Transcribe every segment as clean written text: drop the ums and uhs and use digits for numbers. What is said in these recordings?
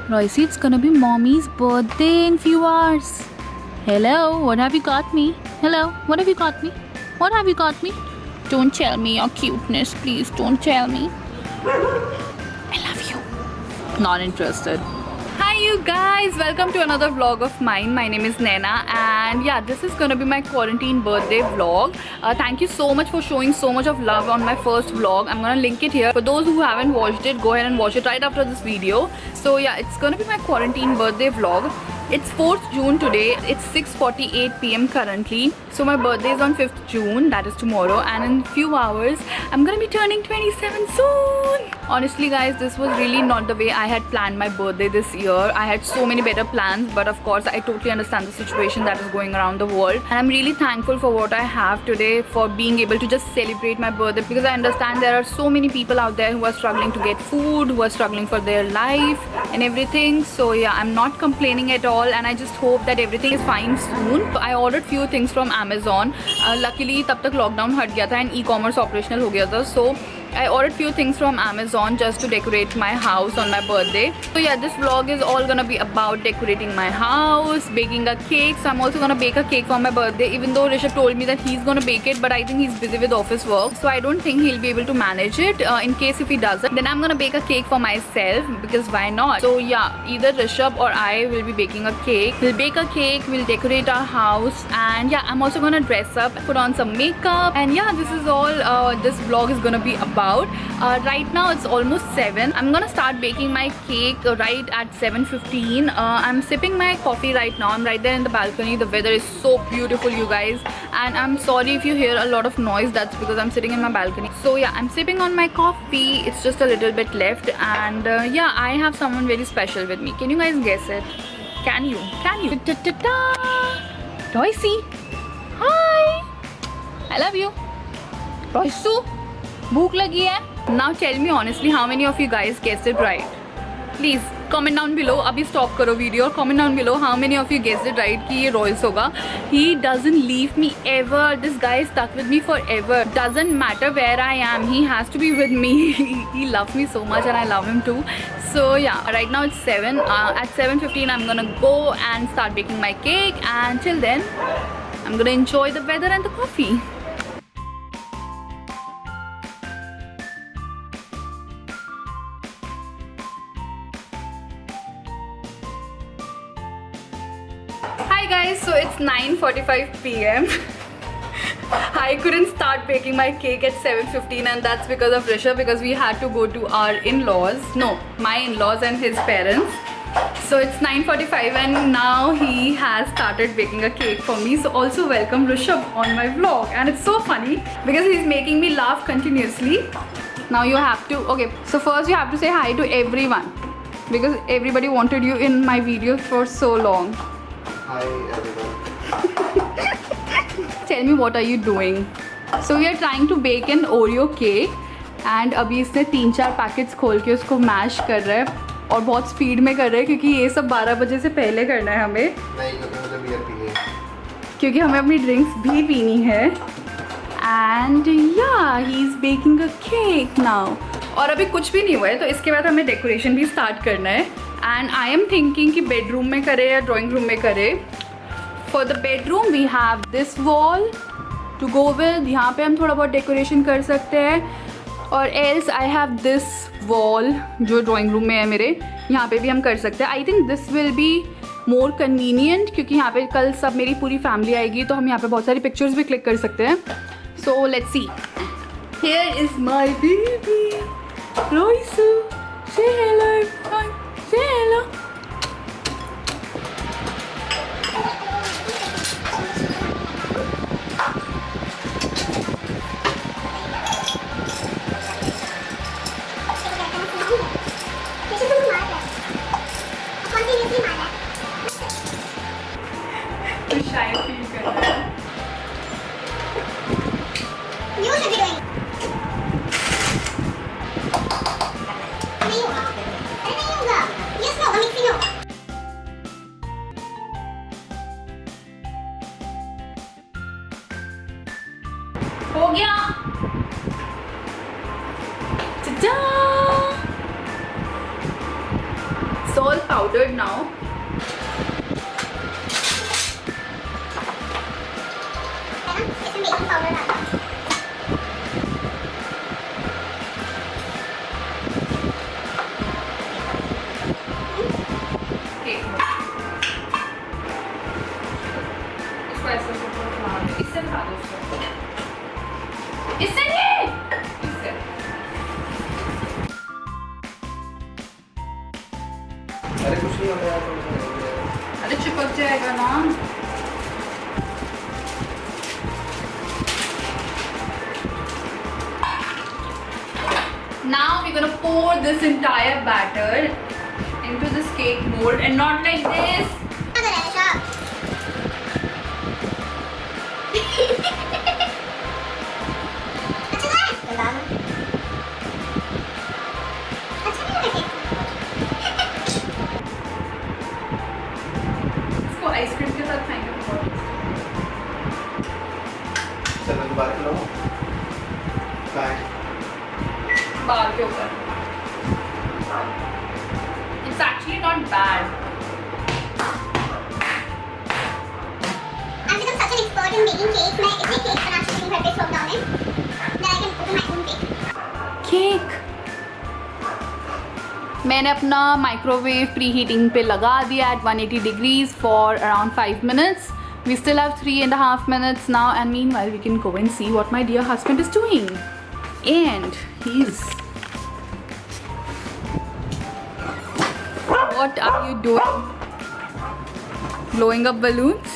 Royce, it's gonna be mommy's birthday in few hours. Hello, what have you got me? Hello, what have you got me? What have you got me? Don't tell me your cuteness, please. Don't tell me. I love you. Not interested. Hi you guys, welcome to another vlog of mine. My name is Naina and yeah, this is gonna be my quarantine birthday vlog. Thank you so much for showing so much of love on my first vlog. I'm gonna link it here. For those who haven't watched it, go ahead and watch it right after this video. So yeah, it's gonna be my quarantine birthday vlog. It's 4th June today. It's 6:48 PM currently. So my birthday is on 5th June, that is tomorrow, and in few hours I'm gonna be turning 27 soon. Honestly guys, this was really not the way I had planned my birthday this year. I had so many better plans, but of course I totally understand the situation that is going around the world, and I'm really thankful for what I have today, for being able to just celebrate my birthday, because I understand there are so many people out there who are struggling to get food, who are struggling for their life and everything. So yeah, I'm not complaining at all, and I just hope that everything is fine soon. So I ordered few things from Amazon. Luckily तब तक lockdown हट गया था and e-commerce operational हो गया था. So I ordered few things from Amazon just to decorate my house on my birthday. So yeah, this vlog is all gonna be about decorating my house, baking a cake. So I'm also gonna bake a cake for my birthday, even though Rishabh told me that he's gonna bake it, but I think he's busy with office work, so I don't think he'll be able to manage it. In case if he doesn't, then I'm gonna bake a cake for myself, because why not? So yeah, either Rishabh or I will be baking a cake. We'll bake a cake, we'll decorate our house, and yeah, I'm also gonna dress up, put on some makeup, and yeah, this is all this vlog is gonna be about. Right now it's almost 7. I'm gonna start baking my cake right at 7:15. I'm sipping my coffee right now. I'm right there in the balcony. The weather is so beautiful, you guys, and I'm sorry if you hear a lot of noise. That's because I'm sitting in my balcony. So yeah, I'm sipping on my coffee. It's just a little bit left, and yeah, I have someone very special with me. Can you guys guess it? Can you? Ta-ta-ta! Royce, hi! I love you. Royce, भूख लगी है. Now tell me honestly, how many of you guys guessed it right? Please comment down below. अभी stop करो video और comment down below how many of you guessed it right कि ये Royce होगा. He doesn't leave me ever. This guy is stuck with me forever. Doesn't matter where I am, he has to be with me. He loves me so much and I love him too. So yeah, right now it's 7. At 7:15 I'm gonna go and start baking my cake, and till then I'm gonna enjoy the weather and the coffee. Hi guys, so it's 9:45 PM. I couldn't start baking my cake at 7:15, and that's because of Rishabh, because we had to go to our in-laws, no, my in-laws and his parents. So it's 9:45 and now he has started baking a cake for me. So also welcome Rishabh on my vlog, and it's so funny because he's making me laugh continuously. Now you have to, okay, so first you have to say hi to everyone, because everybody wanted you in my video for so long. Hi everyone. Tell me, what are you doing? So we are trying to bake an Oreo cake, and अभी इसने 3-4 packets खोल के उसको mash कर रहा है, और बहुत स्पीड में कर रहा है क्योंकि ये सब 12 बजे से पहले करना है हमें. नहीं, क्योंकि मुझे बियर पीनी है. क्योंकि हमें अपनी ड्रिंक्स भी पीनी है. एंड या, he is baking a cake now. और अभी कुछ भी नहीं हुआ है, तो इसके बाद हमें डेकोरेशन भी स्टार्ट करना है. एंड आई एम थिंकिंग कि बेडरूम में करें या ड्राइंग रूम में करें. For the bedroom we have this wall to go with. यहाँ पे हम थोड़ा बहुत डेकोरेशन कर सकते हैं, और else I have this wall जो ड्राइंग रूम में है मेरे, यहाँ पे भी हम कर सकते हैं. I think this will be more convenient, क्योंकि यहाँ पे कल सब मेरी पूरी फैमिली आएगी, तो हम यहाँ पे बहुत सारी पिक्चर्स भी क्लिक कर सकते हैं. So let's see. Here is my baby Royce. Say hello. Say hello. तो शायद फील कर रहा है. You should be doing. नहीं होगा. अरे It's all powdered now. इसमें बेकिंग पाउडर डालना है। इसको ऐसे इससे खा दो उसको। इससे नहीं, इससे। अरे कुछ नहीं होगा यार, अरे चिपक जाएगा ना। Now we're gonna pour this entire batter into this cake mold and not like this. अगर ऐसा अच्छा है तो डाल। अच्छा नहीं लगे इसको आइसक्रीम के साथ खाएंगे बहुत। चलो दोबारा खिलाओ। बाय। बाहर के ऊपर। It's actually not bad. I've become such an expert in making cakes. मैं इतने केक्स बना चुकी हूँ घर पे इस लॉकडाउन में that I can open my own cake. Cake मैंने अपना माइक्रोवेव प्री हीटिंग पे लगा दिया at 180 degrees for around 5 minutes. We still have 3.5 minutes now, and meanwhile we can go and see what my dear husband is doing. And he's... What are you doing? Blowing up balloons?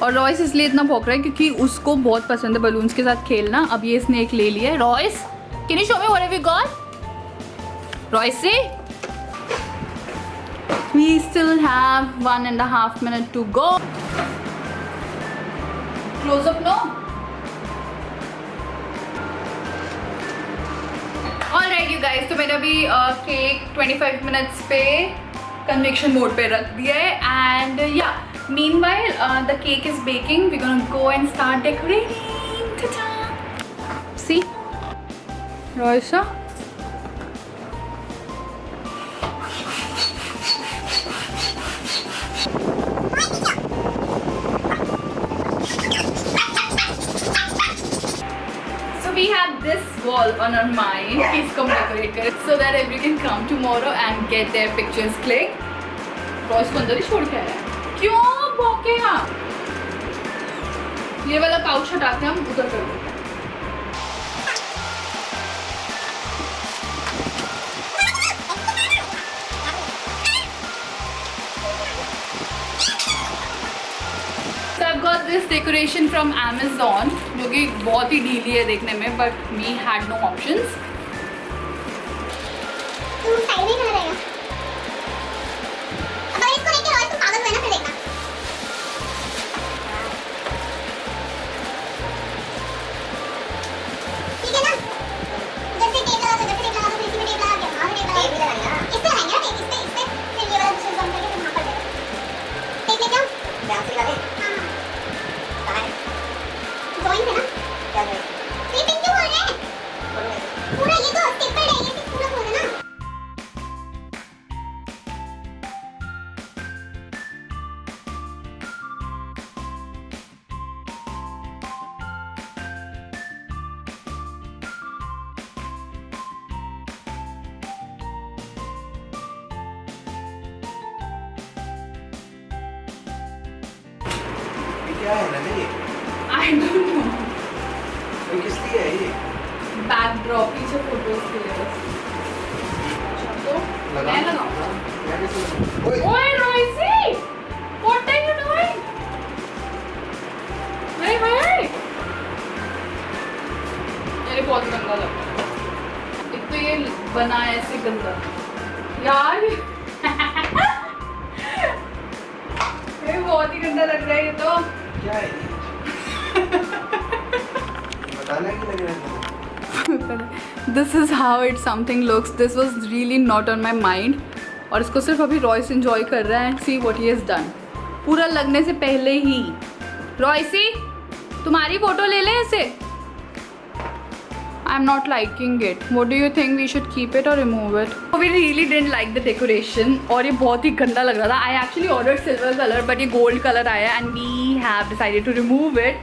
और Royce इसलिए इतना भौंक रहा है क्योंकि उसको बहुत पसंद है बलून्स के साथ खेलना। अब ये इसने एक ले लिया है। Royce, can you show me what have you got? Royce से we still have 1.5 minutes to go. Close up, no? Alright you guys, तो मैंने अभी केक 25 minutes पे कन्वेक्शन मोड पे रख दिया है and yeah, meanwhile the cake is baking. We're gonna go and start decorating. Ta-da! See? Roisa? So we have this wall on our mind. Please come decorate it so that everyone can come tomorrow and get their pictures clicked. रोज को अंदर ही छोड़ के आया है। क्यों भौंकेगा? ये वाला pouch हटा के हम उधर कर देते हैं। So I've got this decoration from Amazon, जो कि बहुत ही ढीली है देखने में, but we had no options. तू साइड में खड़ा रहेगा। अगर इसको लेके रोज तुम पागल हुए ना फिर देखना। ठीक है ना? जैसे टेप लगा दो, जैसे टेप लगा दो, फिर इसी में टेप लगा के वहाँ टेप लगा। टेप भी लगाएंगे ना? इस पे लगाएंगे ना टेप, इस पे फिर ये वाला दूसरा जम करके फिर वहाँ कर देंगे। टेप लेके आओ। ध्यान से लगा दे। हाँ हाँ। कहाँ है? ड्राइंग पे ना? क्या ड्राइंग? टेपिंग क्यों बोल रहे हैं? पूरा ये तो स्टेपल है, ये पूरा बोल देना। क्या है ना ये? I don't know. ये किस लिए है ये? Backdrop पीछे फोटोज के लिए बस। अच्छा तो मैं लगाऊंगा। मैं कैसे लगाऊं? ओए ओए रोइसी, what are you doing? Hey hey! ये बहुत गंदा लग रहा है। एक तो ये बना है ऐसे गंदा। यार ये बहुत ही गंदा लग रहा है ये तो। क्या है ये? बताना है कि लग रहा है? This is how it something looks. This was really not on my mind. और इसको सिर्फ अभी रॉयस enjoy कर रहा है and see what he has done. पूरा लगने से पहले ही रॉयसी तुम्हारी फोटो ले लें ऐसे। I'm not liking it. What do you think? We should keep it or remove it? We really didn't like the decoration और ये बहुत ही गंदा लग रहा था. I actually ordered silver color but ये gold color आया and we have decided to remove it.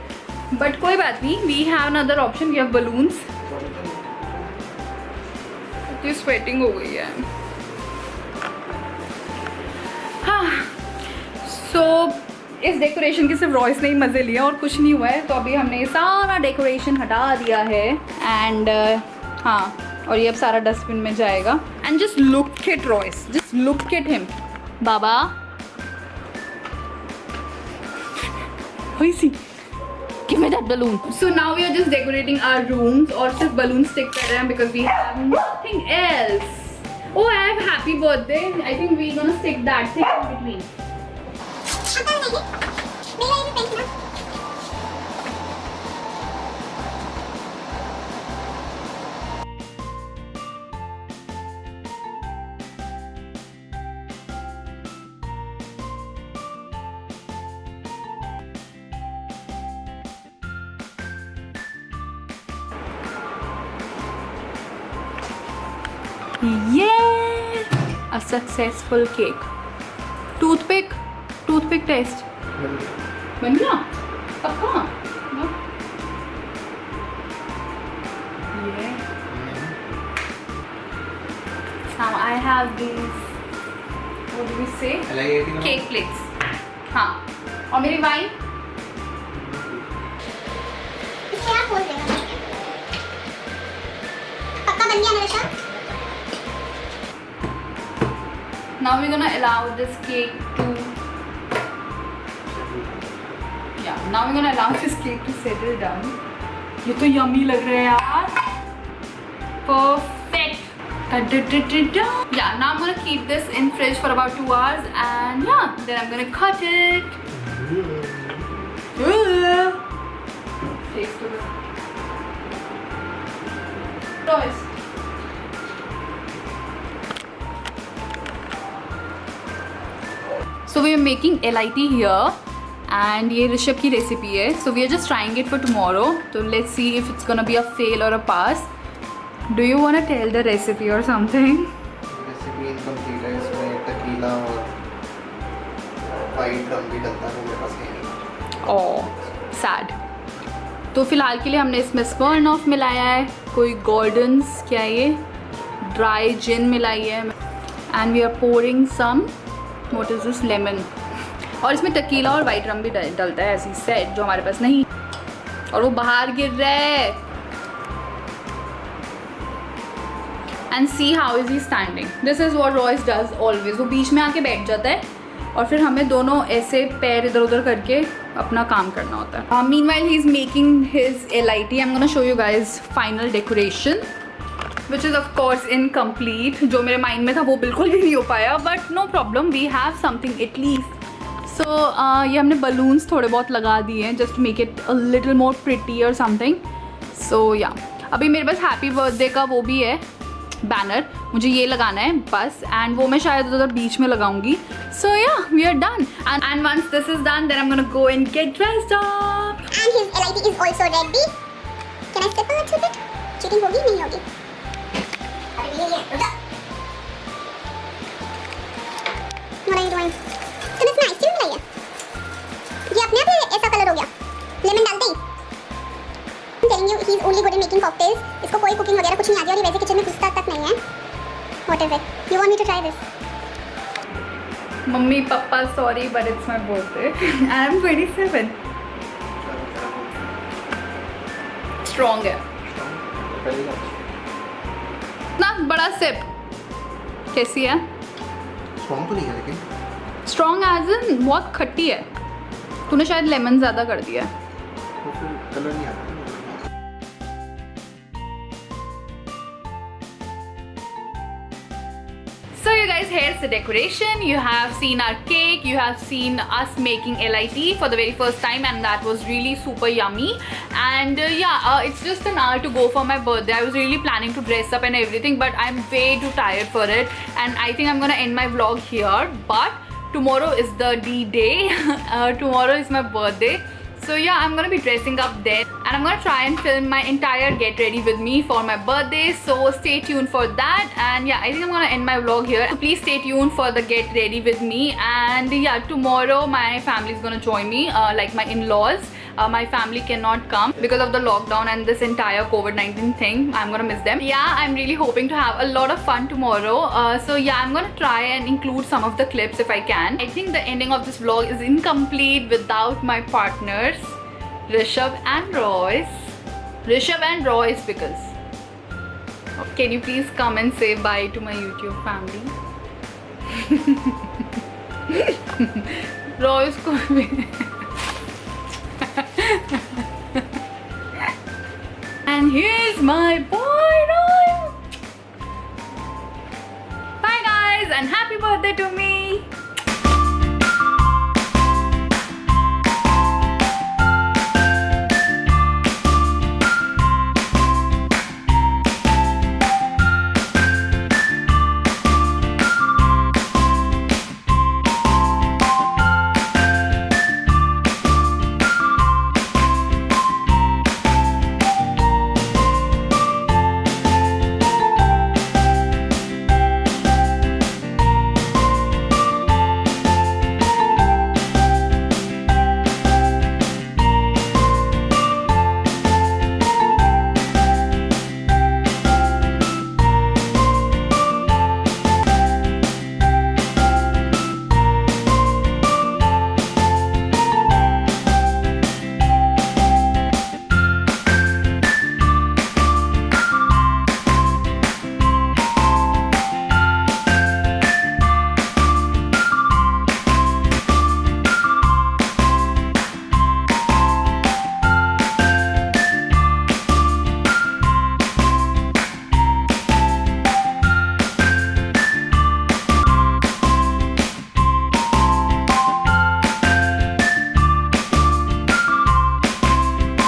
But कोई बात नहीं. We have another option. We have balloons. ये sweating हो गई है. हाँ. So इस डेकोरेशन के सिर्फ रॉयस ने ही मज़े लिए और कुछ नहीं हुआ है. तो अभी हमने ये सारा डेकोरेशन हटा दिया है एंड हाँ, और ये अब सारा डस्टबिन में जाएगा. And just look at Royce, just look at him. बाबा see give me that balloon. So now we are just decorating our rooms और सिर्फ balloon stick कर रहे हैं because we have nothing else. Oh, I have happy birthday. I think we're gonna stick that thing in between. Yeah, a successful cake. Toothpick test. बन गया? पक्का? No? Yeah. Now I have these. What do we say? Cake plates. हाँ. और मेरी wine? इसको यार खोल देना. पक्का बन गया मेरा. Now we're gonna allow this cake to. Yeah, now we're gonna allow this cake to settle down. ये तो yummy लग रहा है यार. Perfect. Yeah, now I'm gonna keep this in fridge for about 2 hours and yeah, then I'm gonna cut it. Taste of it. Royce. So we are making LIT here and ये ऋषभ की recipe है. So we are just trying it for tomorrow. So let's see if it's gonna be a fail or a pass. Do you wanna tell the recipe or something? Recipe incomplete है. इसमें tequila और white रम भी डलता है, मेरे पास नहीं. Oh, sad. तो फिलहाल के लिए हमने इसमें स्मर्नॉफ मिलाया है, कोई गॉर्डन्स क्या है ये, ड्राई जिन मिलाई है and we are pouring some what is this lemon. और इसमें टकीला और वाइट रम भी डलता है ऐसी सेट जो हमारे पास नहीं. और वो बाहर गिर रहा है. And see how is he standing. This is what Royce does always. वो बीच में आके बैठ जाता है और फिर हमें दोनों ऐसे पैर इधर उधर करके अपना काम करना होता है. Meanwhile he is making his LIT. I am gonna show you guys final decoration which is of course incomplete. जो मेरे माइंड में था वो बिल्कुल भी नहीं हो पाया, but no problem, we have something at least. So ये हमने बलून्स थोड़े बहुत लगा दिए हैं just make it a little more pretty और समथिंग. सो या अभी मेरे पास हैप्पी बर्थडे का वो भी है बैनर, मुझे ये लगाना है बस, एंड वो मैं शायद उधर बीच में लगाऊंगी. So yeah we are done and once this is done then I am gonna go and get dressed up. And his LIT is also ready. Can I step on it? Cheating होगी नहीं होगी? अरे ये रुक. What are you doing? तुमने इसमें ice cream मिलाई है? ये अपने आप ही ऐसा कलर हो गया लेमन डालते ही. I'm telling you, he's only good in making cocktails. इसको कोई कुकिंग वगैरह कुछ नहीं आती और ये वैसे किचन में घुसता तक नहीं है. What is it? You want me to try this? Mummy papa sorry but it's my birthday and I M 27. Strong है ना. बड़ा सिप कैसी है? स्ट्रॉन्ग तो नहीं है लेकिन. स्ट्रॉन्ग एज इन बहुत खट्टी है. तूने शायद लेमन ज़्यादा कर दिया है. तो फिर कलर नहीं आता. So you guys, here's the decoration. You have seen our cake, you have seen us making LIT for the very first time and that was really super yummy. And it's just an hour to go for my birthday. I was really planning to dress up and everything, but I'm way too tired for it. And I think I'm gonna end my vlog here. But tomorrow is the D-Day. Tomorrow is my birthday. So yeah, I'm gonna be dressing up then, and I'm gonna try and film my entire get ready with me for my birthday. So stay tuned for that. And yeah, I think I'm gonna end my vlog here. So please stay tuned for the get ready with me. And yeah, tomorrow my family is gonna join me, like my in-laws. My family cannot come because of the lockdown and this entire COVID-19 thing. I'm gonna miss them. Yeah, I'm really hoping to have a lot of fun tomorrow. So yeah, I'm gonna try and include some of the clips if I can. I think the ending of this vlog is incomplete without my partners, Rishabh and Royce. Rishabh and Royce, because can you please come and say bye to my YouTube family? Royce could be and here's my boy Roy. Bye guys, and happy birthday to me.